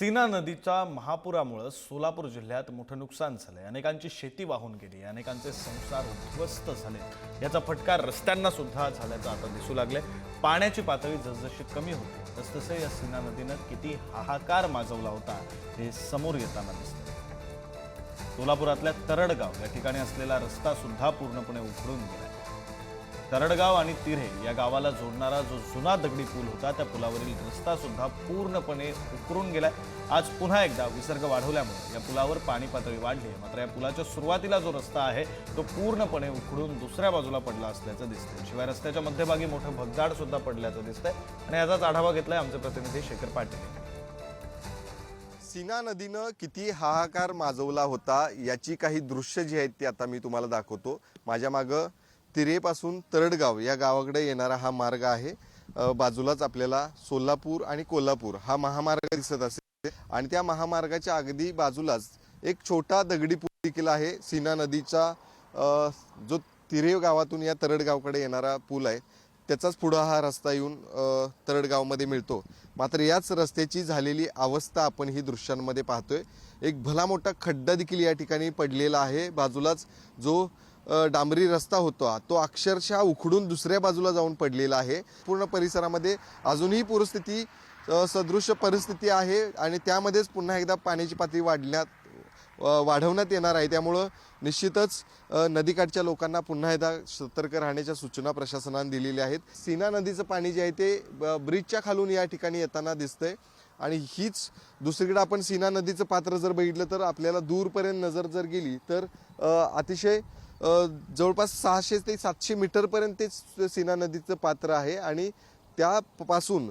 सीना नदीच्या महापुरामुळे सोलापूर जिल्ह्यात मोठं नुकसान झालंय। अनेकांची शेती वाहून गेली, अनेकांचे संसार उद्ध्वस्त झाले। याचा फटका रस्त्यांना सुद्धा झाल्याचं आता दिसू लागलंय। पाण्याची पातळी जसजशी कमी होते तसतसे या सीना नदीनं किती हाहाकार माजवला होता हे समोर येताना दिसतंय। सोलापुरातल्या तरडगाव या ठिकाणी असलेला रस्ता सुद्धा पूर्णपणे उखडून गेला। तरडगाव आणि तिऱ्हे या गावाला जोडणारा जो जुना दगडी पूल होता त्या पुलावरील रस्ता सुद्धा पूर्णपणे उकरून गेलाय। आज पुन्हा एकदा विसर्ग वाढवल्यामुळे या पुलावर पाणी पातळी वाढली आहे। मात्र या पुलाच्या सुरुवातीला जो रस्ता आहे तो पूर्णपणे उखडून दुसऱ्या बाजूला पडला असल्याचं दिसतंय। शिवाय रस्त्याच्या मध्यभागी मोठं भगदाड सुद्धा पडल्याचं दिसतंय आणि याचाच आढावा घेतलाय आमचे प्रतिनिधी शेखर पाटील। सीना नदीनं किती हाहाकार माजवला होता याची काही दृश्य जी आहेत ती आता मी तुम्हाला दाखवतो। माझ्या मागं तिरेपासून तरडगाव या गावाकडे येणारा हा मार्ग आहे। बाजूलाच आपल्याला सोलापूर आणि कोल्हापूर हा महामार्ग दिसत असेल आणि त्या महामार्गाच्या अगदी बाजूलाच एक छोटा दगडी पूल देखील आहे। सीना नदीचा जो तिरे गावातून या तरडगावकडे येणारा पूल आहे त्याचाच पुढे हा रस्ता येऊन तरडगावमध्ये मिळतो। मात्र याच रस्त्याची झालेली अवस्था आपण ही दृश्यांमध्ये पाहतोय। एक भला मोठा खड्डा देखील या ठिकाणी पडलेला आहे। बाजूलाच जो डांबरी रस्ता होता तो अक्षरशः उखडून दुसऱ्या बाजूला जाऊन पडलेला आहे। पूर्ण परिसरामध्ये अजूनही पूरस्थिती सदृश परिस्थिती आहे आणि त्यामध्येच पुन्हा एकदा पाण्याची पातळी वाढवण्यात येणार आहे। त्यामुळे निश्चितच नदीकाठच्या लोकांना पुन्हा एकदा सतर्क राहण्याच्या सूचना प्रशासनाने दिलेल्या आहेत। सीना नदीचं पाणी जे आहे ते ब्रिजच्या खालून या ठिकाणी येताना दिसतंय आणि हीच दुसरीकडे आपण सीना नदीचं पात्र जर बघितलं तर आपल्याला दूरपर्यंत नजर जर गेली तर अतिशय जवळपास 600 ते 700 मीटरपर्यंत ते सीना नदीचं पात्र आहे आणि त्यापासून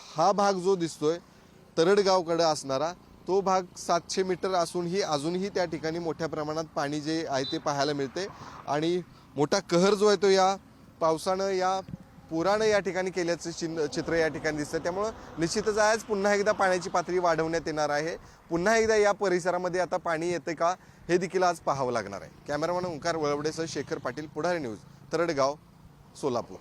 हा भाग जो दिसतोय तरडगावकडे असणारा तो भाग 700 मीटर अजूनही त्या ठिकाणी मोठ्या प्रमाणात पाणी जे आहे ते पाहायला मिळते आणि मोठा कहर जो आहे तो या पावसानं या पुरानं या ठिकाणी केल्याचं चित्र या ठिकाणी दिसतं। त्यामुळं निश्चितच आज पुन्हा एकदा पाण्याची पातळी वाढवण्यात येणार आहे। पुन्हा एकदा या परिसरामध्ये आता पाणी येते का हे देखील आज पाहावं लागणार आहे। कॅमेरामॅन ओंकार वळवडेसह शेखर पाटील, पुढारी न्यूज, तरडगाव, सोलापूर।